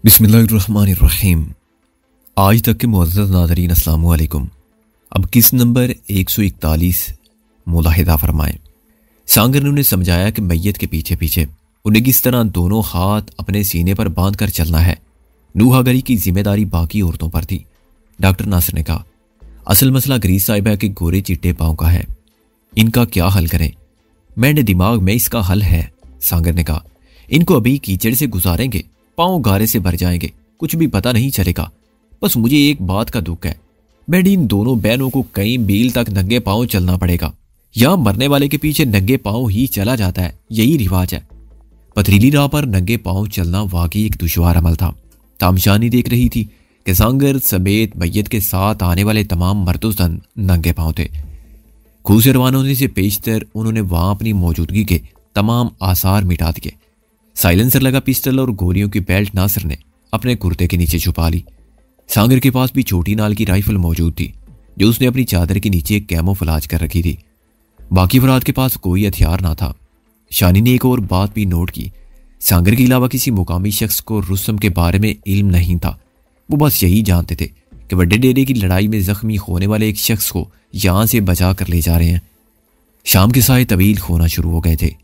बिस्मिल्लाहिर्रहमानिर्रहीम। आज तक के मुअज़्ज़ज़ नाज़रीन अस्सलाम वालेकुम। अब किस नंबर 141 मुलाहिदा फरमाएं। सांगर ने उन्हें समझाया कि मैयत के पीछे पीछे उन्हें किस तरह दोनों हाथ अपने सीने पर बांध कर चलना है। नूहागरी की जिम्मेदारी बाकी औरतों पर थी। डॉक्टर नासिर ने कहा, असल मसला ग्रीस साहिबा के गोरे चिट्टे पाँव का है, इनका क्या हल करें। मैंने दिमाग में इसका हल है, सांगर ने कहा। इनको अभी कीचड़ से गुजारेंगे, पाँव गारे से भर जाएंगे, कुछ भी पता नहीं चलेगा। बस मुझे एक बात का दुख है, मेरी इन दोनों बहनों को कई मील तक नंगे पाँव चलना पड़ेगा। यहाँ मरने वाले के पीछे नंगे पाँव ही चला जाता है, यही रिवाज है। पथरीली राह पर नंगे पाँव चलना वाकई एक दुश्वार अमल था। तामशानी देख रही थी कि सांगर समेत मैयत के साथ आने वाले तमाम मर्दोजन नंगे पाँव थे। खूह से रवाना होने से पेशतर उन्होंने वहां अपनी मौजूदगी के तमाम आसार मिटा दिए। साइलेंसर लगा पिस्टल और गोलियों की बेल्ट नासिर ने अपने कुर्ते के नीचे छुपा ली। सांगर के पास भी छोटी नाल की राइफल मौजूद थी, जो उसने अपनी चादर के नीचे कैमोफ्लेज कर रखी थी। बाकी अफराद के पास कोई हथियार ना था। शानी ने एक और बात भी नोट की, सांगर के अलावा किसी मुकामी शख्स को रुस्तम के बारे में इल्म नहीं था। वो बस यही जानते थे कि बड़े डेरे की लड़ाई में जख्मी होने वाले एक शख्स को यहां से बचा कर ले जा रहे हैं। शाम के साए तवील होना शुरू हो गए थे।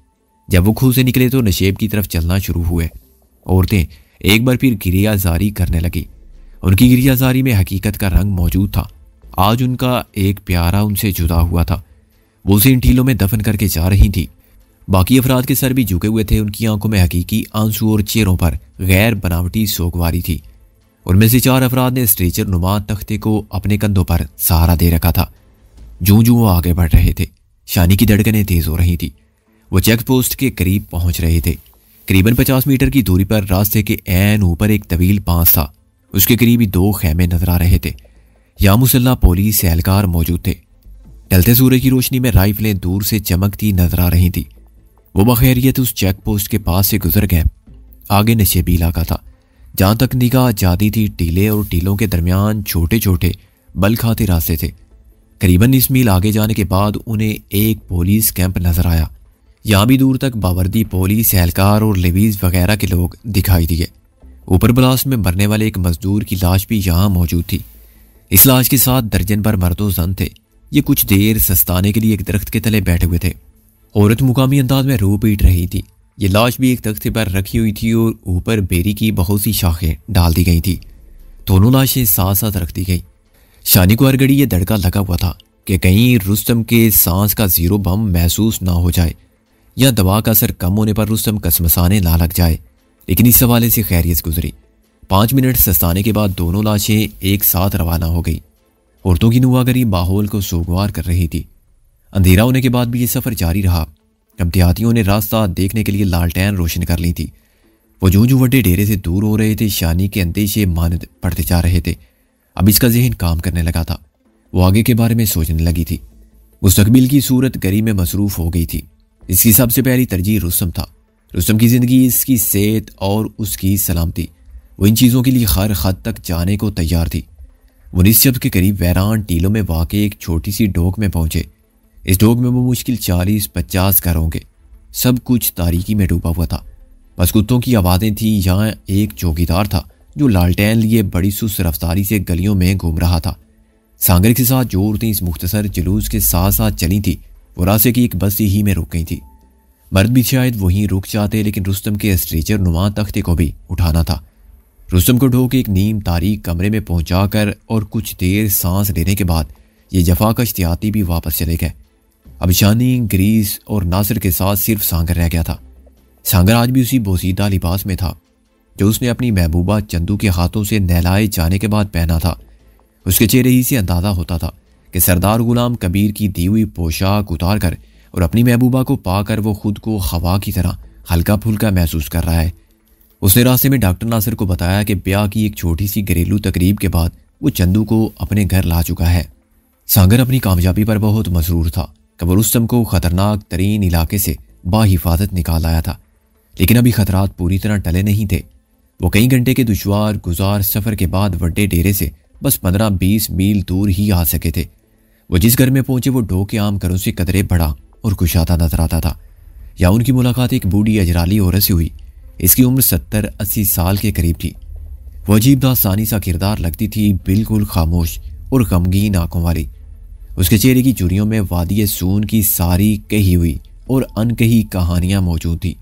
जब वो खूह से निकले तो नशेब की तरफ चलना शुरू हुए। औरतें एक बार फिर गिरियाजारी करने लगी। उनकी गिरियाजारी में हकीकत का रंग मौजूद था। आज उनका एक प्यारा उनसे जुदा हुआ था। वो उसे इन टीलों में दफन करके जा रही थी। बाकी अफराद के सर भी झुके हुए थे। उनकी आंखों में हकीकी आंसू और चेहरों पर गैर बनावटी सोगवारी थी। उनमें से 4 अफराद ने स्ट्रेचर नुमा तख्ते को अपने कंधों पर सहारा दे रखा था। जूं जूं वो आगे बढ़ रहे थे, शानी की धड़कनें तेज हो रही थी। वो चेक पोस्ट के करीब पहुंच रहे थे। करीबन 50 मीटर की दूरी पर रास्ते के ऐन ऊपर एक तवील बांस था। उसके करीब ही 2 खैमे नजर आ रहे थे। यहाँ मुसल्ला पुलिस एहलकार मौजूद थे। ढलते सूरज की रोशनी में राइफलें दूर से चमकती नजर आ रही थी। वो बखैरियत उस चेक पोस्ट के पास से गुजर गए। आगे नशेबी इलाका था। जहां तक निगाह जाती थी, टीले और टीलों के दरमियान छोटे छोटे बल खाते रास्ते थे। करीबन 20 मील आगे जाने के बाद उन्हें एक पुलिस कैंप नजर आया। यहाँ भी दूर तक बावर्दी पुलिस एहलकार और लेवीज वगैरह के लोग दिखाई दिए। ऊपर ब्लास्ट में मरने वाले एक मजदूर की लाश भी यहाँ मौजूद थी। इस लाश के साथ दर्जन भर मर्दो जन थे। ये कुछ देर सस्ताने के लिए एक दरख्त के तले बैठे हुए थे। औरत मुकामी अंदाज में रो पीट रही थी। ये लाश भी एक तख्ते पर रखी हुई थी और ऊपर बेरी की बहुत सी शाखें डाल दी गई थी। दोनों लाशें साथ साथ रख दी गई। शानी को हर घड़ी ये धड़का लगा हुआ था कि कहीं रुस्तम के सांस का जीरो बम महसूस ना हो जाए या दवा का असर कम होने पर रुस्तम कसमसाने ना लग जाए। लेकिन इस हवाले से खैरियत गुजरी। 5 मिनट सस्ताने के बाद दोनों लाशें एक साथ रवाना हो गई। औरतों की नुआगरी माहौल को सोगवार कर रही थी। अंधेरा होने के बाद भी ये सफ़र जारी रहा। अब देहातियों ने रास्ता देखने के लिए लालटेन रोशन कर ली थी। वो जूं जूं वड्डे डेरे से दूर हो रहे थे, शानी के अंदेशे मानद पड़ते जा रहे थे। अब इसका जहन काम करने लगा था। वो आगे के बारे में सोचने लगी थी। मुस्तकबिल की सूरत गरी में मसरूफ हो गई थी। इसकी सबसे पहली तरजीह रुस्तम था। रुस्तम की ज़िंदगी, इसकी सेहत और उसकी सलामती। वो इन चीज़ों के लिए हर हद तक जाने को तैयार थी। वो निश्चब के करीब वैरान टीलों में वाक़े एक छोटी सी डोक में पहुंचे। इस डोक में वो मुश्किल 40-50 घर होंगे। सब कुछ तारीकी में डूबा हुआ था। बस कुत्तों की आवाज़ें थी। यहाँ एक चौकीदार था जो लालटेन लिए बड़ी सुस्त रफ्तारी से गलियों में घूम रहा था। सांगर के साथ जो औरतें इस मुख्तसर जुलूस के साथ साथ चली थी, वो रास्ते की एक बस्ती ही में रुक गई थी। मर्द भी शायद वहीं रुक जाते, लेकिन रुस्तम के स्ट्रेचर नुमा तख्ते को भी उठाना था। रुस्तम को ढो के एक नीम तारीख कमरे में पहुंचाकर और कुछ देर सांस लेने के बाद ये जफाकश देहाती भी वापस चले गए। अब शानी, ग्रीस और नासिर के साथ सिर्फ सांगर रह गया था। सांगर आज भी उसी बोसीदा लिबास में था जो उसने अपनी महबूबा चंदू के हाथों से नहलाए जाने के बाद पहना था। उसके चेहरे ही से अंदाजा होता था कि सरदार गुलाम कबीर की दी हुई पोशाक उतार कर और अपनी महबूबा को पाकर वो खुद को हवा की तरह हल्का फुल्का महसूस कर रहा है। उसने रास्ते में डॉक्टर नासिर को बताया कि ब्याह की एक छोटी सी घरेलू तकरीब के बाद वो चंदू को अपने घर ला चुका है। सांगर अपनी कामयाबी पर बहुत मसरूर था कि वो रुस्तम को खतरनाक तरीन इलाके से बाहिफाजत निकाल आया था। लेकिन अभी खतरात पूरी तरह टले नहीं थे। वो कई घंटे के दुश्वार गुजार सफ़र के बाद वड्डे डेरे से बस 15-20 मील दूर ही आ सके थे। वो जिस घर में पहुंचे वो ढो के आम घरों से कदरे बड़ा और कुशादा नजर आता था। या उनकी मुलाकात एक बूढ़ी अजराली औरत से हुई। इसकी उम्र 70-80 साल के करीब थी। वो अजीब दास्तानी सा किरदार लगती थी, बिल्कुल खामोश और गमगीन आंखों वाली। उसके चेहरे की चूड़ियों में वादी सून की सारी कही हुई और अनकही कहानियां मौजूद थी।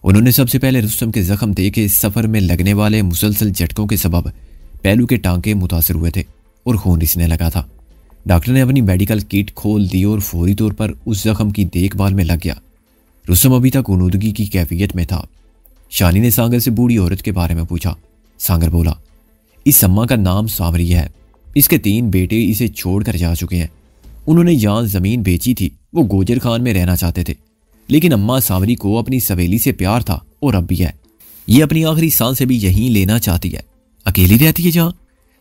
उन्होंने सबसे पहले रुस्तम के जख्म देखे सफ़र में लगने वाले मुसलसल झटकों के सबब पहलू के टांके मुतासर हुए थे और खून रिसने लगा था। डॉक्टर ने अपनी मेडिकल किट खोल दी और फौरी तौर पर उस जख्म की देखभाल में लग गया। रुस्तम अभी तक उनूदगी की कैफियत में था। शानी ने सांगर से बूढ़ी औरत के बारे में पूछा। सांगर बोला, इस अम्मा का नाम सावरी है। इसके 3 बेटे इसे छोड़कर जा चुके हैं। उन्होंने यहाँ ज़मीन बेची थी। वो गोजर खान में रहना चाहते थे, लेकिन अम्मा सावरी को अपनी सवेली से प्यार था और अब भी है। ये अपनी आखिरी सांसें भी यहीं लेना चाहती है। अकेली रहती है जहाँ?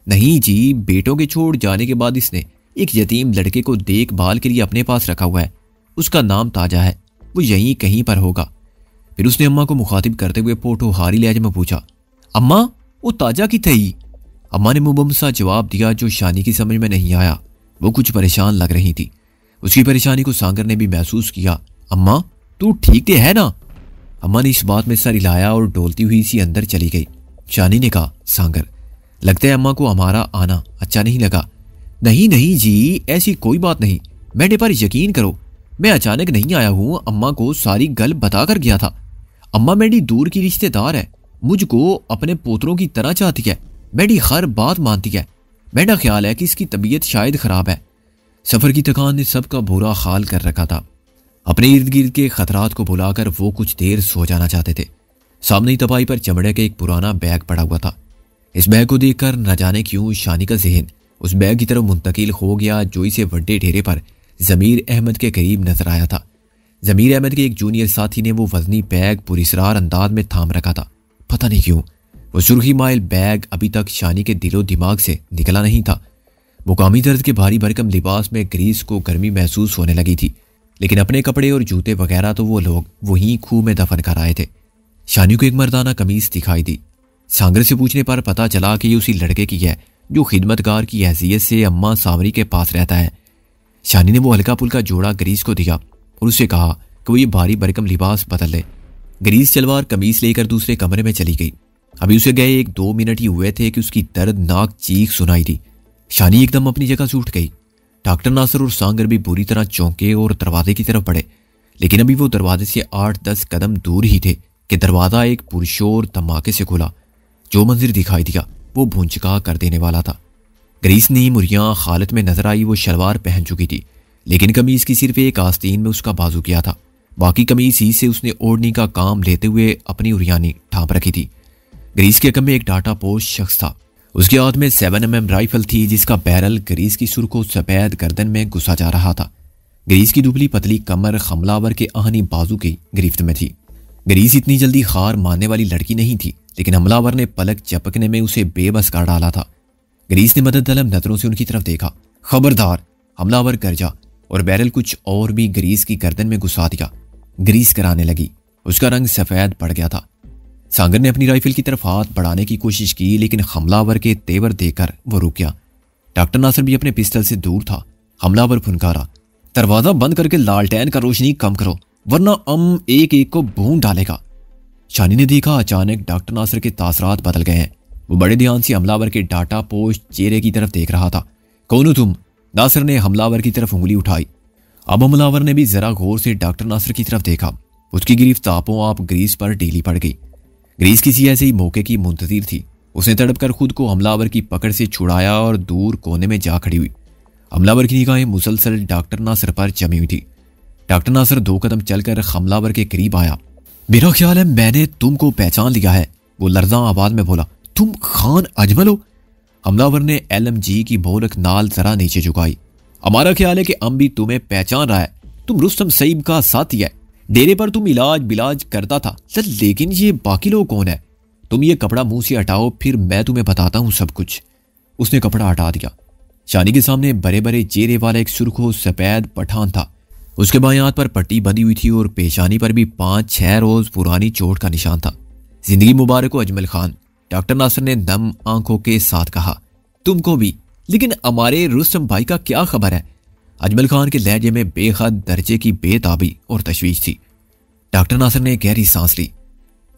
नहीं जी, बेटों के छोड़ जाने के बाद इसने एक यतीम लड़के को देखभाल के लिए अपने पास रखा हुआ है। उसका नाम ताजा है। वो यहीं कहीं पर होगा। फिर उसने अम्मा को मुखातिब करते हुए पोठोहारी लहजे में पूछा, अम्मा वो ताजा की थी? अम्मा ने मुबम सा जवाब दिया जो शानी की समझ में नहीं आया। वो कुछ परेशान लग रही थी। उसकी परेशानी को सांगर ने भी महसूस किया। अम्मा तू ठीक तो है ना? अम्मा ने इस बात में सर हिलाया और डोलती हुई सी अंदर चली गई। शानी ने कहा, सांगर लगता है अम्मा को हमारा आना अच्छा नहीं लगा। नहीं नहीं जी, ऐसी कोई बात नहीं। मेरे पर यकीन करो, मैं अचानक नहीं आया हूँ। अम्मा को सारी गल बता कर गया था। अम्मा मेरी दूर की रिश्तेदार है। मुझको अपने पोतरों की तरह चाहती है। मेरी हर बात मानती है। मेरा ख्याल है कि इसकी तबीयत शायद खराब है। सफर की थकान ने सबका बुरा हाल कर रखा था। अपने इर्द गिर्द के खतरात को भुलाकर वो कुछ देर सो जाना चाहते थे। सामने ही तपाई पर चमड़े का एक पुराना बैग पड़ा हुआ था। इस बैग को देखकर न जाने क्यों शानी का जहन उस बैग की तरफ मुंतकिल हो गया जो इसे बड़े ढेरे पर जमीर अहमद के करीब नजर आया था। जमीर अहमद के एक जूनियर साथी ने वो वजनी बैग पुरस्रार अंदाज में थाम रखा था। पता नहीं क्यों वो सुर्खी माइल बैग अभी तक शानी के दिलो दिमाग से निकला नहीं था। मुकामी दर्द के भारी भरकम लिबास में ग्रीस को गर्मी महसूस होने लगी थी, लेकिन अपने कपड़े और जूते वगैरह तो वो लोग वहीं खूह में दफन कर आए थे। शानी को एक मर्दाना कमीज दिखाई दी। सांगर से पूछने पर पता चला कि ये उसी लड़के की है जो खिदमतगार की हैसियत से अम्मा सावरी के पास रहता है। शानी ने वो हल्का पुल्का जोड़ा ग्रीस को दिया और उससे कहा कि वो ये भारी भरकम लिबास बदल ले। ग्रीस चलवार कमीज लेकर दूसरे कमरे में चली गई। अभी उसे गए 1-2 मिनट ही हुए थे कि उसकी दर्दनाक चीख सुनाई दी। शानी एकदम अपनी जगह से उठ गई। डॉक्टर नासर और सांगर भी बुरी तरह चौंके और दरवाजे की तरफ बढ़े, लेकिन अभी वो दरवाजे से 8-10 कदम दूर ही थे कि दरवाजा एक पुरशोर धमाके से खुला। जो मंजिर दिखाई दिया वो भूंचका कर देने वाला था। ग्रीस नी मुरियां हालत में नजर आई। वो शलवार पहन चुकी थी, लेकिन कमीज की सिर्फ एक आस्तीन में उसका बाजू किया था। बाकी कमीज ही से उसने ओढ़नी का काम लेते हुए अपनी उरियानी ढांप रखी थी। ग्रीस के कम में एक डाटा पोस्ट शख्स था। उसके हाथ में 7mm राइफल थी जिसका बैरल ग्रीस की सुर्ख सफेद गर्दन में घुसा जा रहा था। ग्रीस की दुबली पतली कमर हमलावर के आहनी बाजू की गिरफ्त में थी। ग्रीस इतनी जल्दी हार मानने वाली लड़की नहीं थी, लेकिन हमलावर ने पलक झपकने में उसे बेबस कर डाला था। ग्रीस ने मदद तलब नजरों से उनकी तरफ देखा। खबरदार, हमलावर गरजा और बैरल कुछ और भी ग्रीस की गर्दन में घुसा दिया। ग्रीस कराने लगी। उसका रंग सफेद पड़ गया था। सांगर ने अपनी राइफल की तरफ हाथ बढ़ाने की कोशिश की, लेकिन हमलावर के तेवर देखकर वो रुक गया। डॉक्टर नासर भी अपने पिस्टल से दूर था। हमलावर फुनकारा, दरवाजा बंद करके लालटेन का रोशनी कम करो वरना एक एक को भून डालेगा। शानी ने देखा अचानक डॉक्टर नासर के तासरात बदल गए हैं। वो बड़े ध्यान से हमलावर के डाटा पोस्ट चेहरे की तरफ देख रहा था। कौन हो तुम? नासर ने हमलावर की तरफ उंगली उठाई। अब हमलावर ने भी जरा गौर से डॉक्टर नासर की तरफ देखा। उसकी गिरफ्त आपो आप ग्रीस पर ढीली पड़ गई। ग्रीस किसी ऐसे ही मौके की मुंतजिर थी। उसने तड़प कर खुद को हमलावर की पकड़ से छुड़ाया और दूर कोने में जा खड़ी हुई। हमलावर की निगाहें मुसलसल डॉक्टर नासर पर जमी हुई थी। डॉक्टर नासर 2 कदम चलकर हमलावर के करीब आया। मेरा ख्याल है मैंने तुमको पहचान लिया है, वो लर्जा आवाज में बोला। तुम खान अजमल हो? हमलावर ने LMG की बोलक नाल जरा नीचे झुकाई। हमारा ख्याल है कि हम भी तुम्हें पहचान रहा है। तुम रुस्तम सईब का साथी है। डेरे पर तुम इलाज बिलाज करता था। चल, लेकिन ये बाकी लोग कौन है? तुम ये कपड़ा मुंह से हटाओ, फिर मैं तुम्हें बताता हूं सब कुछ। उसने कपड़ा हटा दिया। शानी के सामने बड़े बड़े चेहरे वाला एक सुर्खो सफेद पठान था। उसके बाएं हाथ पर पट्टी बंधी हुई थी और पेशानी पर भी 5-6 रोज पुरानी चोट का निशान था। जिंदगी मुबारक हो अजमल खान, डॉक्टर नासर ने नम आंखों के साथ कहा। तुमको भी, लेकिन हमारे रुस्तम भाई का क्या खबर है? अजमल खान के लहजे में बेहद दर्जे की बेताबी और तशवीश थी। डॉक्टर नासर ने गहरी सांस ली।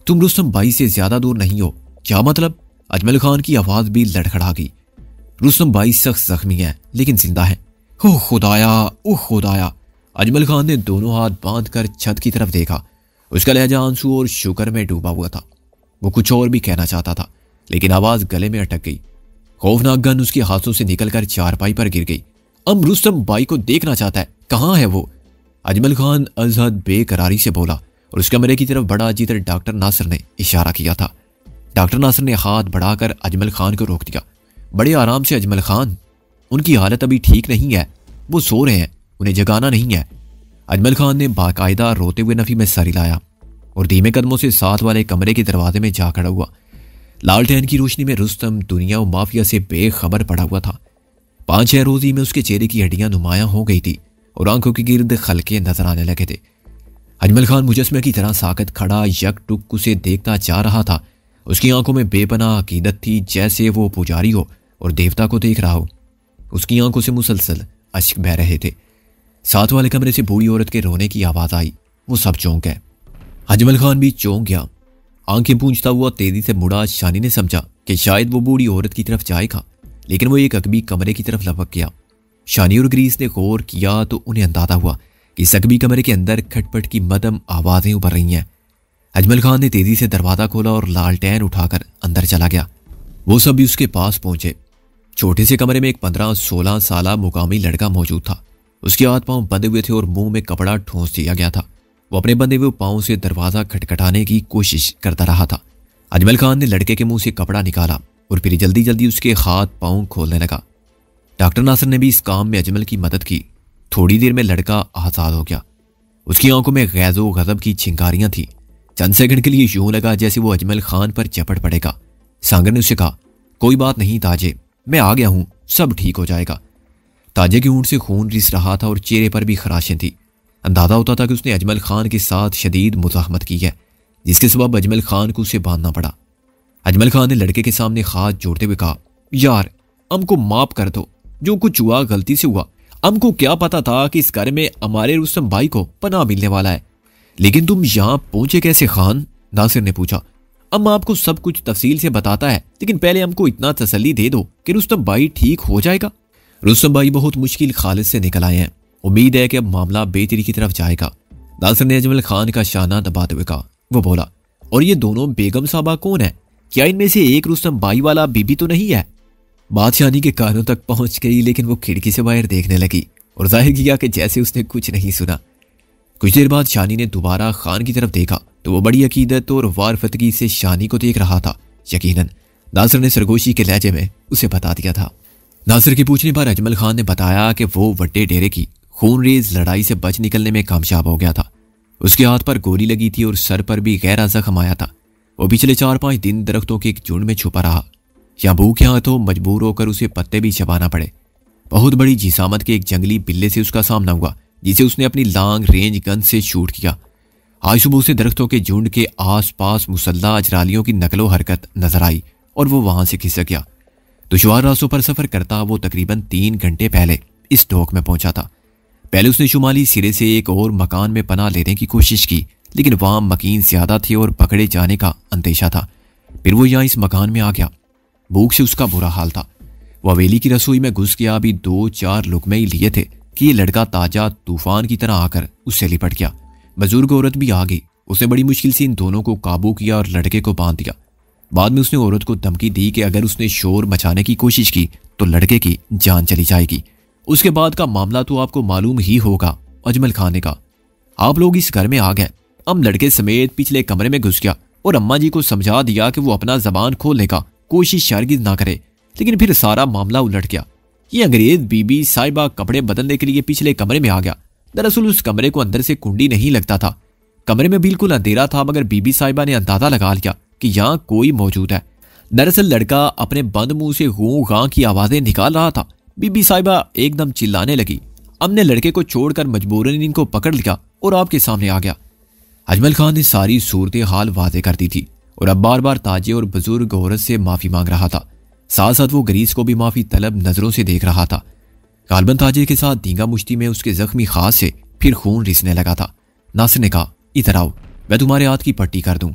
तुम रुस्तम भाई से ज्यादा दूर नहीं हो। क्या मतलब? अजमल खान की आवाज भी लड़खड़ा गई। रुस्तम भाई सख्त जख्मी है लेकिन जिंदा है। ओह खुदाया, ओह खुदाया। अजमल खान ने दोनों हाथ बांधकर छत की तरफ देखा। उसका लहजा आंसू और शुक्र में डूबा हुआ था। वो कुछ और भी कहना चाहता था लेकिन आवाज गले में अटक गई। खौफनाक गन उसके हाथों से निकलकर चारपाई पर गिर गई। अब रुस्तम भाई को देखना चाहता है, कहाँ है वो? अजमल खान अजहद बेकरारी से बोला और उस कमरे की तरफ बढ़ा जिधर डॉक्टर नासिर ने इशारा किया था। डॉक्टर नासिर ने हाथ बढ़ाकर अजमल खान को रोक दिया। बड़े आराम से अजमल खान, उनकी हालत अभी ठीक नहीं है, वो सो रहे हैं, उन्हें जगाना नहीं है। अजमल खान ने बाकायदा रोते हुए नफी में सर हिलाया और धीमे कदमों से साथ वाले कमरे के दरवाजे में जा खड़ा हुआ। लालटेन की रोशनी में रुस्तम दुनिया और माफिया से बेखबर पड़ा हुआ था। 5-6 रोजी में उसके चेहरे की हड्डियां नुमायां हो गई थी और आंखों के गिर्द खलके नजर आने लगे थे। अजमल खान मुजस्मे की तरह साकत खड़ा यकटुक उसे देखता जा रहा था। उसकी आंखों में बेपनाह अकीदत थी, जैसे वो पुजारी हो और देवता को देख रहा हो। उसकी आंखों से मुसलसल अश्क बह रहे थे। साथ वाले कमरे से बूढ़ी औरत के रोने की आवाज आई। वो सब चौंक गए। अजमल खान भी चौंक गया। आंखें पूंछता हुआ तेजी से मुड़ा। शानी ने समझा कि शायद वो बूढ़ी औरत की तरफ जाएगा, लेकिन वो एक अकबी कमरे की तरफ लपक गया। शानी और ग्रीस ने गौर किया तो उन्हें अंदाजा हुआ कि इस अकबी कमरे के अंदर खटपट की मदम आवाजें उभर रही हैं। अजमल खान ने तेजी से दरवाजा खोला और लालटेन उठाकर अंदर चला गया। वो सब भी उसके पास पहुंचे। छोटे से कमरे में एक 15-16 साला मुकामी लड़का मौजूद था। उसके हाथ पांव बंधे हुए थे और मुंह में कपड़ा ठोंस दिया गया था। वो अपने बंधे हुए पांव से दरवाजा खटखटाने की कोशिश करता रहा था। अजमल खान ने लड़के के मुंह से कपड़ा निकाला और फिर जल्दी जल्दी उसके हाथ पांव खोलने लगा। डॉक्टर नासिर ने भी इस काम में अजमल की मदद की। थोड़ी देर में लड़का आजाद हो गया। उसकी आंखों में गैज़ो गज़ब की चिंगारियां थी। चंद सेकंड के लिए यूं लगा जैसे वो अजमल खान पर चपट पड़ेगा। सांगर ने उसे कहा, कोई बात नहीं ताजे, मैं आ गया हूं, सब ठीक हो जाएगा। ताजे की ऊँट से खून रिस रहा था और चेहरे पर भी खराशें थी। अंदाजा होता था कि उसने अजमल खान के साथ शदीद मुज़ाहमत की है, जिसके सबब अजमल खान को उसे बांधना पड़ा। अजमल खान ने लड़के के सामने हाथ जोड़ते हुए कहा, यार हमको माफ कर दो, जो कुछ हुआ गलती से हुआ। हमको क्या पता था कि इस घर में हमारे रुस्तम भाई को पनाह मिलने वाला है। लेकिन तुम यहाँ पहुंचे कैसे खान? नासिर ने पूछा। हम आपको सब कुछ तफसील से बताता है, लेकिन पहले हमको इतना तसल्ली दे दो कि रुस्तम भाई ठीक हो जाएगा। रुस्तम भाई बहुत मुश्किल खालिद से निकल आए हैं। उम्मीद है कि अब मामला बेहतरी की तरफ जाएगा। नासिर ने अजमल खान का शाना दबाते हुए कहा। वो बोला, और ये दोनों बेगम साहबा कौन है? क्या इनमें से एक रुस्तम भाई वाला बीबी तो नहीं है? बात शानी के कानों तक पहुंच गई, लेकिन वो खिड़की से बाहर देखने लगी और जाहिर किया कि जैसे उसने कुछ नहीं सुना। कुछ देर बाद शानी ने दोबारा खान की तरफ देखा तो वो बड़ी अकीदत और वारफतगी से शानी को देख रहा था। यकीनन नासिर ने सरगोशी के लहजे में उसे बता दिया था। नासिर के पूछने पर अजमल खान ने बताया कि वो वड्डे डेरे की खूनरेज लड़ाई से बच निकलने में कामयाब हो गया था। उसके हाथ पर गोली लगी थी और सर पर भी गहरा जख्म आया था। वो पिछले 4-5 दिन दरख्तों के एक झुंड में छुपा रहा। यहाँ भूख यहाँ तो मजबूर होकर उसे पत्ते भी चबाना पड़े। बहुत बड़ी जिसामत के एक जंगली बिल्ले से उसका सामना हुआ, जिसे उसने अपनी लॉन्ग रेंज गन से शूट किया। आज सुबह से दरख्तों के झुंड के आसपास मुसल्ला अजरालियों की नकलो हरकत नजर आई और वो वहां से खिसक गया। दुश्वार रास्तों पर सफर करता वो तकरीबन 3 घंटे पहले इस ढोक में पहुंचा था। पहले उसने शुमाली सिरे से एक और मकान में पनाह लेने की कोशिश की, लेकिन वहां मकीन ज्यादा थे और पकड़े जाने का अंदेशा था। फिर वो यहाँ इस मकान में आ गया। भूख से उसका बुरा हाल था। वो हवेली की रसोई में घुस गया। अभी 2-4 लुकमे ही लिए थे कि ये लड़का ताजा तूफान की तरह आकर उससे लिपट गया। बुजुर्ग औरत भी आ गई। उसने बड़ी मुश्किल से इन दोनों को काबू किया और लड़के को बांध दिया। बाद में उसने औरत को धमकी दी कि अगर उसने शोर मचाने की कोशिश की तो लड़के की जान चली जाएगी। उसके बाद का मामला तो आपको मालूम ही होगा। अजमल खान ने कहा, आप लोग इस घर में आ गए। हम लड़के समेत पिछले कमरे में घुस गया और अम्मा जी को समझा दिया कि वो अपना जबान खोलने का कोशिश हरगिज़ ना करे, लेकिन फिर सारा मामला उलट गया। ये अंग्रेज बीबी साहिबा कपड़े बदलने के लिए पिछले कमरे में आ गया। दरअसल उस कमरे को अंदर से कुंडी नहीं लगता था। कमरे में बिल्कुल अंधेरा था, मगर बीबी साहिबा ने अंदाजा लगा लिया कि यहाँ कोई मौजूद है। दरअसल लड़का अपने बंद मुंह से गूं गां की आवाजें निकाल रहा था। बीबी साहिबा एकदम चिल्लाने लगी। हमने लड़के को छोड़कर मजबूरन इनको पकड़ लिया और आपके सामने आ गया। अजमल खान ने सारी सूरत हाल वाज़ेह कर दी थी और अब बार बार ताजे और बुजुर्ग औरत से माफी मांग रहा था। साथ साथ वो ग्रीस को भी माफी तलब नजरों से देख रहा था। गालबन ताजे के साथ धींगा मुश्ती में उसके जख्मी खास से फिर खून रिसने लगा था। नासिर ने कहा, इधर आओ, मैं तुम्हारे हाथ की पट्टी कर दूं।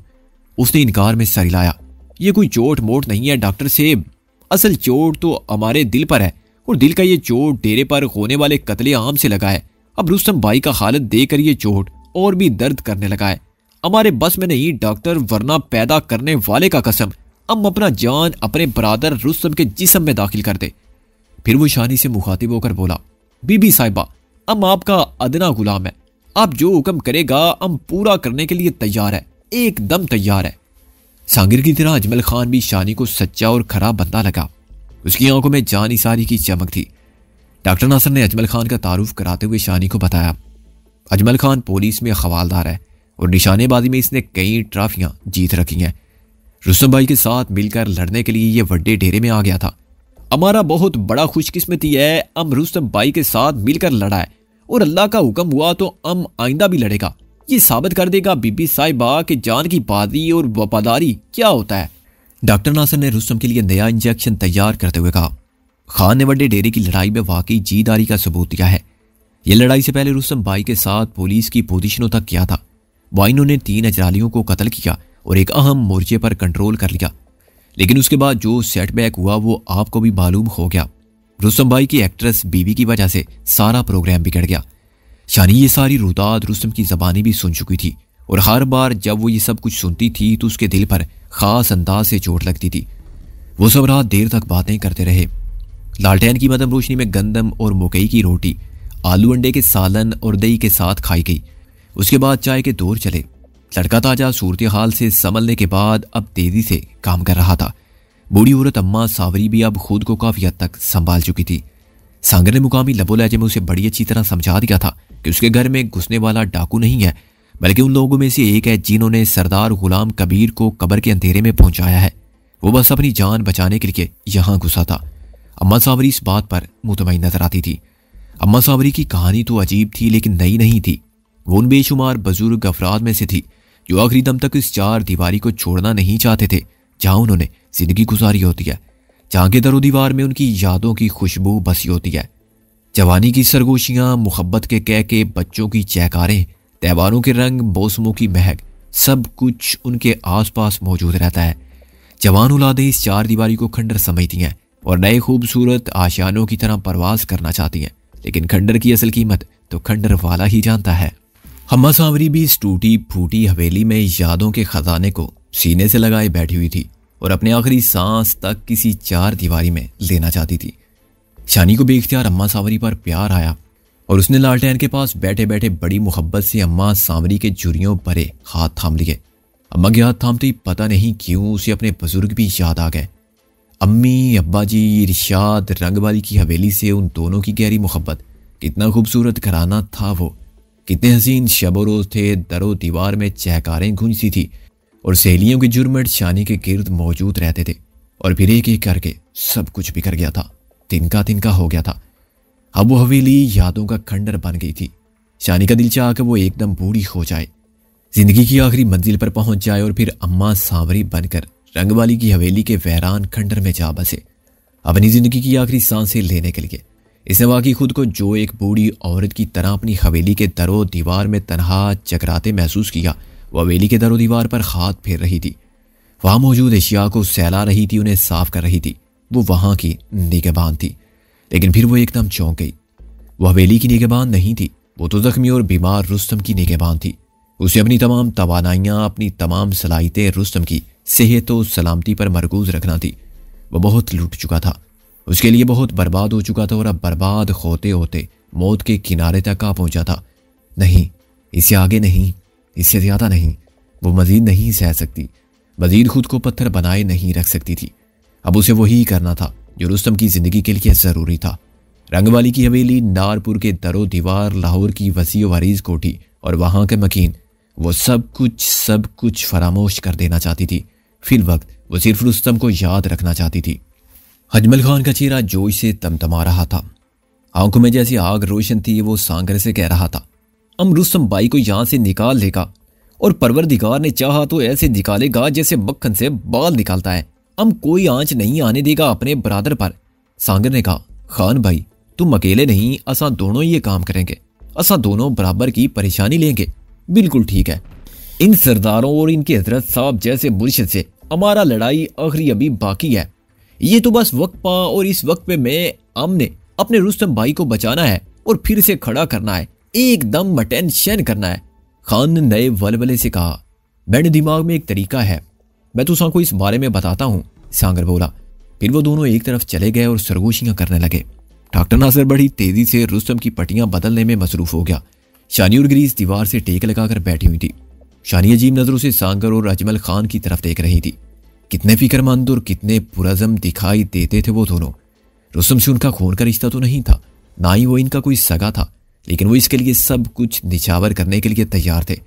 उसने इनकार में सर हिलाया। ये कोई चोट मोट नहीं है डॉक्टर साहब, असल चोट तो हमारे दिल पर है और दिल का ये चोट डेरे पर होने वाले कत्ले आम से लगा है। अब रुस्तम भाई का हालत देखकर ये चोट और भी दर्द करने लगा है। हमारे बस में नहीं डॉक्टर, वरना पैदा करने वाले का कसम हम अपना जान अपने बरादर रुस्तम के जिस्म में दाखिल कर दे। फिर वो शानी से मुखातिब होकर बोला, बीबी साहिबा, हम आपका अदना गुलाम है, आप जो हुक्म करेगा हम पूरा करने के लिए तैयार है, एकदम तैयार है। सांगिर की तरह अजमल खान भी शानी को सच्चा और खरा बंदा लगा। उसकी आंखों में जान इसारी की चमक थी। डॉक्टर नासिर ने अजमल खान का तारुफ कराते हुए शानी को बताया, अजमल खान पुलिस में खवालदार है और निशानेबाजी में इसने कई ट्रॉफियां जीत रखी हैं। रुस्तम भाई के साथ मिलकर लड़ने के लिए ये वड्डे डेरे में आ गया था। हमारा बहुत बड़ा खुशकिस्मती है, हम रुस्तम भाई के साथ मिलकर लड़ा है और अल्लाह का हुक्म हुआ तो हम आइंदा भी लड़ेगा। ये साबित कर देगा बीबी साहिबा कि जान की बाजी और वफादारी क्या होता है। डॉक्टर नासिर ने रुस्तम के लिए नया इंजेक्शन तैयार करते हुए कहा, खान ने वड्डे डेरे की लड़ाई में वाकई जीदारी का सबूत दिया है। यह लड़ाई से पहले रुस्तम भाई के साथ पुलिस की पोजीशनों तक किया था। वहाँ इन्होंने 3 अजरालियों को कत्ल किया और एक अहम मोर्चे पर कंट्रोल कर लिया। लेकिन उसके बाद जो सेटबैक हुआ वो आपको भी मालूम हो गया। रुस्तम भाई की एक्ट्रेस बीवी की वजह से सारा प्रोग्राम बिगड़ गया। शानी ये सारी रुदात रुस्तम की ज़बानी भी सुन चुकी थी और हर बार जब वो ये सब कुछ सुनती थी तो उसके दिल पर खास अंदाज से चोट लगती थी। वो सब रात देर तक बातें करते रहे। लालटेन की मदम रोशनी में गंदम और मकई की रोटी, आलू अंडे के सालन और दही के साथ खाई गई। उसके बाद चाय के दौर चले। लड़का ताजा सूरत हाल से संभलने के बाद अब तेजी से काम कर रहा था। बूढ़ी औरत अम्मा सावरी भी अब खुद को काफी हद तक संभाल चुकी थी। सांगर ने मुकामी लबो लहजे में उसे बड़ी अच्छी तरह समझा दिया था कि उसके घर में घुसने वाला डाकू नहीं है, बल्कि उन लोगों में से एक है जिन्होंने सरदार गुलाम कबीर को कब्र के अंधेरे में पहुंचाया है। वो बस अपनी जान बचाने के लिए यहाँ घुसा था। अम्मा सावरी इस बात पर मुतमईन नजर आती थी। अम्मा सावरी की कहानी तो अजीब थी लेकिन नई नहीं थी। वो उन बेशुमार बुजुर्ग अफराद में से थी जो आखिरी दम तक इस 4 दीवारी को छोड़ना नहीं चाहते थे जहां उन्होंने जिंदगी गुजारी होती है, जहां के दरो दीवार में उनकी यादों की खुशबू बसी होती है। जवानी की सरगोशियां, मुहब्बत के कह के, बच्चों की चहकारें, त्योहारों के रंग, मौसमों की महक, सब कुछ उनके आसपास मौजूद रहता है। जवान औलादें इस 4 दीवारी को खंडर समझती हैं और नए खूबसूरत आशियानों की तरह परवास करना चाहती हैं, लेकिन खंडर की असल कीमत तो खंडर वाला ही जानता है। अम्मा सांवरी भी इस टूटी फूटी हवेली में यादों के खजाने को सीने से लगाए बैठी हुई थी और अपने आखिरी सांस तक किसी 4 दीवारी में लेना चाहती थी। शानी को बेख्तियार अम्मा सांवरी पर प्यार आया और उसने लालटेन के पास बैठे बैठे बड़ी मोहब्बत से अम्मा सांवरी के झुर्रियों भरे हाथ थाम लिए। अम्मा के हाथ थामते ही पता नहीं क्यों उसे अपने बुजुर्ग भी याद आ गए। अम्मी, अब्बा जी, इरशाद, रंगवाली की हवेली से उन दोनों की गहरी मोहब्बत, कितना खूबसूरत घराना था वो, कितने हसीन शब रोज थे। दरो दीवार में चहकारें गूंजती थी और सहेलियों के जुर्मट शानी के गिर्द मौजूद रहते थे। और फिर एक एक करके सब कुछ बिखर गया था, तिनका तिनका हो गया था। अब वो हवेली यादों का खंडर बन गई थी। शानी का दिल चाहा कि वो एकदम बूढ़ी हो जाए, जिंदगी की आखिरी मंजिल पर पहुंच जाए और फिर अम्मा सांवरी बनकर रंगवाली की हवेली के वैरान खंडर में जा बसे, अपनी जिंदगी की आखिरी सांसें लेने के लिए। इसने वाकई खुद को जो एक बूढ़ी औरत की तरह अपनी हवेली के दरो दीवार में तनहा चकराते महसूस किया। वो हवेली के दरो दीवार पर हाथ फेर रही थी, वहां मौजूद एशिया को सहला रही थी, उन्हें साफ कर रही थी। वो वहां की निगहबान थी। लेकिन फिर वो एकदम चौंक गई। वो हवेली की निगहबान नहीं थी, वो तो जख्मी और बीमार रुस्तम की निगहबान थी। उसे अपनी तमाम तवानाइयां, अपनी तमाम सलाहियतें रुस्तम की सेहत और सलामती पर मरकूज रखना थी। वह बहुत लुट चुका था, उसके लिए बहुत बर्बाद हो चुका था और अब बर्बाद होते होते मौत के किनारे तक आ पहुंचा था। नहीं, इससे आगे नहीं, इससे ज्यादा नहीं। वो मजीद नहीं सह सकती, मजीद खुद को पत्थर बनाए नहीं रख सकती थी। अब उसे वही करना था जो रुस्तम की जिंदगी के लिए जरूरी था। रंगवाली की हवेली, नारपुर के दरो दीवार, लाहौर की वसी वरीज कोठी और वहां के मकीन, वो सब कुछ फरामोश कर देना चाहती थी। फिर वक्त वो सिर्फ रुस्तम को याद रखना चाहती थी। अजमल खान का चेहरा जोश से तमतमा रहा था, आंखों में जैसी आग रोशन थी। वो सांगर से कह रहा था, हम रुस्तम भाई को यहां से निकाल लेगा और परवरदिगार ने चाहा तो ऐसे निकालेगा जैसे मक्खन से बाल निकालता है। हम कोई आंच नहीं आने देगा अपने बरादर पर। सांगर ने कहा, खान भाई तुम अकेले नहीं, असा दोनों ये काम करेंगे, असा दोनों बराबर की परेशानी लेंगे। बिल्कुल ठीक है, इन सरदारों और इनके हजरत साहब जैसे मुर्शिद से हमारा लड़ाई आखिरी अभी बाकी है। ये तो बस वक्त पा और इस वक्त पे मैं हमने अपने रुस्तम भाई को बचाना है और फिर से खड़ा करना है, एकदम अटेंशन करना है। खान ने नए वलवले से कहा। मेरे दिमाग में एक तरीका है, मैं तुसा को इस बारे में बताता हूँ, सांगर बोला। फिर वो दोनों एक तरफ चले गए और सरगोशियां करने लगे। डॉक्टर नासिर बड़ी तेजी से रुस्तम की पट्टियां बदलने में मसरूफ हो गया। शानी और ग्रीस दीवार से टेक लगाकर बैठी हुई थी। शानी अजीब नजरों से सांगर और अजमल खान की तरफ देख रही थी। कितने फिक्रमंद और कितने पुरज़म दिखाई देते थे वो दोनों। रुस्तम से उनका खून का रिश्ता तो नहीं था, ना ही वो इनका कोई सगा था, लेकिन वो इसके लिए सब कुछ निछावर करने के लिए तैयार थे।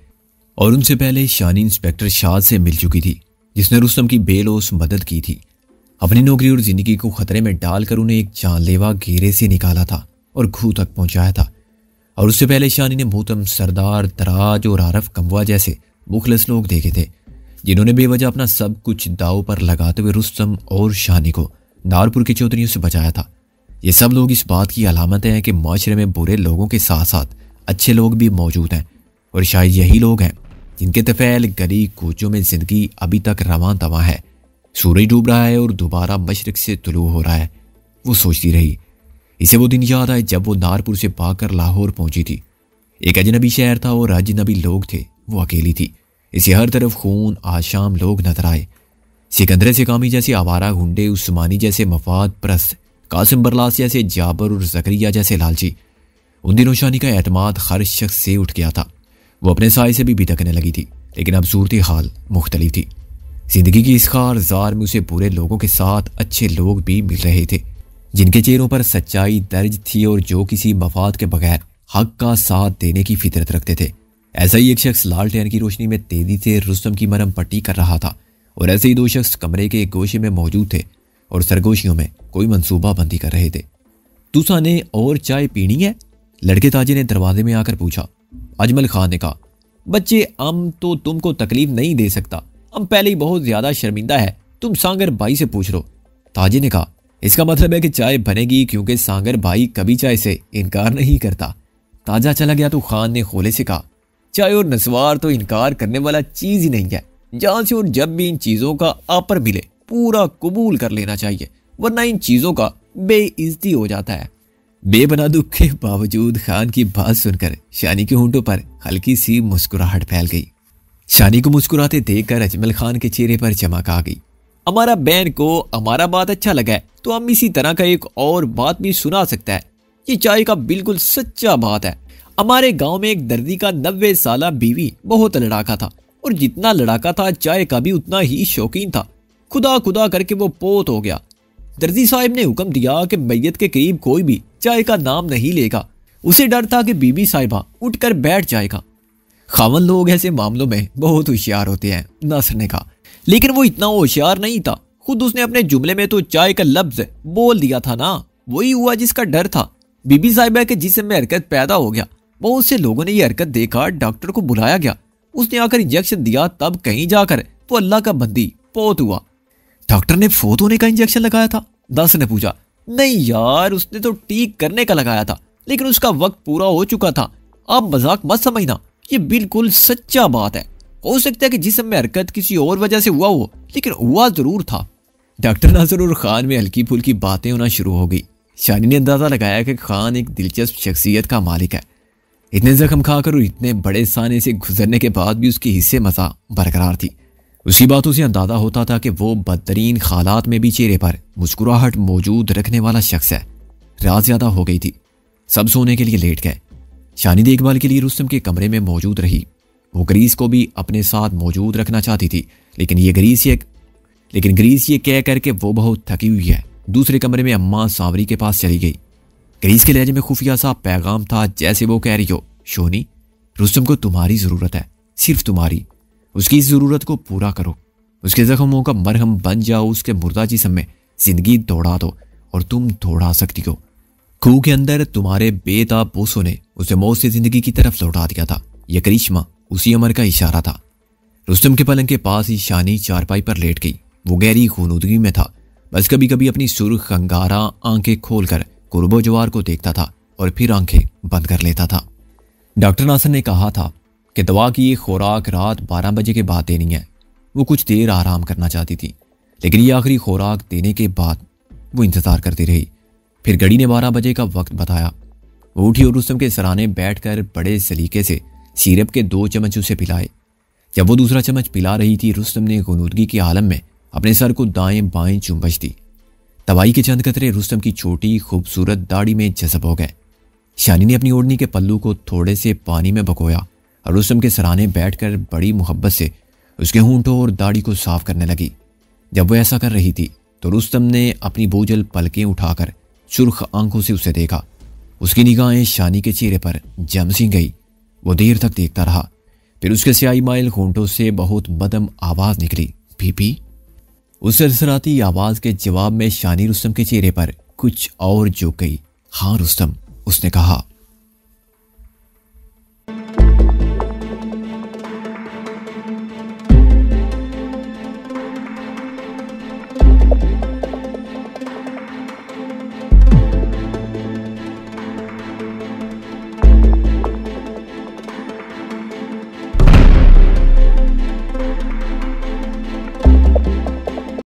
और उनसे पहले शानी इंस्पेक्टर शाद से मिल चुकी थी, जिसने रुस्तम की बेलौस मदद की थी। अपनी नौकरी और जिंदगी को खतरे में डालकर उन्हें एक जानलेवा घेरे से निकाला था और घू तक पहुंचाया था। और उससे पहले शानी ने मोहतम, सरदार, दराज और आरफ कमवा जैसे मुखलिस लोग देखे थे, जिन्होंने बेवजह अपना सब कुछ दाव पर लगाते हुए रुस्तम और शानी को नारपुर के चौधरियों से बचाया था। ये सब लोग इस बात की अलामत हैं कि माशरे में बुरे लोगों के साथ साथ अच्छे लोग भी मौजूद हैं, और शायद यही लोग हैं जिनके तफैल गली कूचों में जिंदगी अभी तक रवां तवां है। सूरज डूब रहा है और दोबारा मशरिक से तुलू हो रहा है, वो सोचती रही। इसे वो दिन याद आए जब वो नारपुर से भागकर लाहौर पहुंची थी। एक अजनबी शहर था और अजनबी लोग थे, वो अकेली थी। इसे हर तरफ खून, आशाम लोग नजर आए। सिकंदर से कामी जैसे आवारा गुंडे, उस्मानी जैसे मफाद परस्त, कासिम बरलास जैसे जाबर और जकरिया जैसे लालची। उन दिनों शानी का एतमाद हर शख्स से उठ गया था। वो अपने साय से भी बितकने लगी थी, लेकिन अब सूरत हाल मुख्तलिफ थी। जिंदगी की इस खार जार में उसे बुरे लोगों के साथ अच्छे लोग भी मिल रहे थे, जिनके चेहरों पर सच्चाई दर्ज थी और जो किसी मफाद के बगैर हक का साथ देने की फितरत रखते थे। ऐसा ही एक शख्स लालटेन की रोशनी में तेजी से रुस्तम की मरहम पट्टी कर रहा था, और ऐसे ही दो शख्स कमरे के एक गोशे में मौजूद थे और सरगोशियों में कोई मंसूबा बंदी कर रहे थे। तुसा ने और चाय पीनी है? लड़के ताजे ने दरवाजे में आकर पूछा। अजमल खान ने कहा, बच्चे हम तो तुमको तकलीफ नहीं दे सकता, हम पहले ही बहुत ज्यादा शर्मिंदा है, तुम सांगर भाई से पूछ लो। ताजे ने कहा, इसका मतलब है कि चाय बनेगी, क्योंकि सांगर भाई कभी चाय से इनकार नहीं करता। ताजा चला गया तो खान ने खोले से कहा, चाय और नस्वार तो इनकार करने वाला चीज ही नहीं है। जहां से और जब भी इन चीजों का आपर मिले पूरा कबूल कर लेना चाहिए, वरना इन चीजों का बेइज्जती हो जाता है। बेबना दुख के बावजूद खान की बात सुनकर शानी के होंठों पर हल्की सी मुस्कुराहट फैल गई। शानी को मुस्कुराते देखकर अजमल खान के चेहरे पर चमक आ गई। हमारा बहन को हमारा बात अच्छा लगा है तो हम इसी तरह का एक और बात भी सुना सकता है। ये चाय का बिल्कुल सच्चा बात है। हमारे गांव में एक दर्दी का 90 साला बीवी बहुत लड़ाका था, और जितना लड़ाका था चाय का भी उतना ही शौकीन था। खुदा खुदा करके वो पोत हो गया। दर्जी साहब ने हुक्म दिया कि मैयत के करीब कोई भी चाय का नाम नहीं लेगा। उसे डर था कि बीबी साहिबा उठकर बैठ जाएगा। खावन लोग ऐसे मामलों में बहुत होशियार होते हैं, नासिर ने कहा, लेकिन वो इतना होशियार नहीं था। खुद उसने अपने जुमले में तो चाय का लफ्ज बोल दिया था ना, वही हुआ जिसका डर था। बीबी साहिबा के जिस्म में हरकत पैदा हो गया। बहुत से लोगों ने ये हरकत देखा, डॉक्टर को बुलाया गया, उसने आकर इंजेक्शन दिया, तब कहीं जाकर वो अल्लाह का बंदी पोत हुआ। डॉक्टर ने फोत होने का इंजेक्शन लगाया था? नासिर ने पूछा। नहीं यार, उसने तो ठीक करने का लगाया था, लेकिन उसका वक्त पूरा हो चुका था। आप मजाक मत समझना, ये बिल्कुल सच्चा बात है। हो सकता है कि जिस्म में हरकत किसी और वजह से हुआ हो, लेकिन हुआ जरूर था। डॉक्टर नासिर और खान में हल्की फुल्की बातें होना शुरू हो गई। शानी ने अंदाजा लगाया कि खान एक दिलचस्प शख्सियत का मालिक है। इतने जख्म खाकर और इतने बड़े साने से गुजरने के बाद भी उसकी हिस्से मजा बरकरार थी। उसकी बातों से अंदाजा होता था कि वो बदतरीन हालात में भी चेहरे पर मुस्कुराहट मौजूद रखने वाला शख्स है। रात ज्यादा हो गई थी, सब सोने के लिए लेट गए। शानी देखभाल के लिए रुस्तम के कमरे में मौजूद रही। वो ग्रीस को भी अपने साथ मौजूद रखना चाहती थी, लेकिन ग्रीस ये कह करके वो बहुत थकी हुई है, दूसरे कमरे में अम्मा सांवरी के पास चली गई। ग्रीस के लहजे में खुफिया सा पैगाम था, जैसे वो कह रही हो, शोनी, रुस्तम को तुम्हारी जरूरत है, सिर्फ तुम्हारी। उसकी इस जरूरत को पूरा करो, उसके जख्मों का मरहम बन जाओ, उसके मुर्दा जिस्म में जिंदगी दौड़ा दो, और तुम दौड़ा सकती हो। खूह के अंदर तुम्हारे बेताब बोसों ने उसे मौत से जिंदगी की तरफ लौटा दिया था। यह करिश्मा उसी अमर का इशारा था। रुस्तम के पलंग के पास ही शानी चारपाई पर लेट गई। वो गहरी खूनूदगी में था, बस कभी कभी अपनी सुर्ख अंगारा आंखें खोलकर कुर्बो जवार को देखता था और फिर आंखें बंद कर लेता था। डॉक्टर नासिर ने कहा था कि दवा की ये खुराक रात 12 बजे के बाद देनी है। वो कुछ देर आराम करना चाहती थी, लेकिन ये आखिरी खुराक देने के बाद वो इंतज़ार करती रही। फिर घड़ी ने 12 बजे का वक्त बताया। वो उठी और रुस्तम के सराने बैठकर बड़े सलीके से सिरप के 2 चम्मच उसे पिलाए। जब वो दूसरा चम्मच पिला रही थी, रुस्तम ने गुनूदगी के आलम में अपने सर को दाएं बाएं चुंबश दी। दवाई के चंद कतरे रुस्तम की छोटी खूबसूरत दाढ़ी में जज़ब हो गए। शानी ने अपनी ओढ़नी के पल्लू को थोड़े से पानी में भिगोया और रुस्तम के सराने बैठकर बड़ी मोहब्बत से उसके होंठों और दाढ़ी को साफ करने लगी। जब वो ऐसा कर रही थी तो रुस्तम ने अपनी बोझल पलकें उठाकर सुर्ख आंखों से उसे देखा। उसकी निगाहें शानी के चेहरे पर जम सी गई। वो देर तक देखता रहा। फिर उसके स्याही माइल होंठों से बहुत मदम आवाज़ निकली, बीबी। उस सरसराती आवाज़ के जवाब में शानी रुस्तम के चेहरे पर कुछ और झुक गई। हाँ रुस्तम, उसने कहा।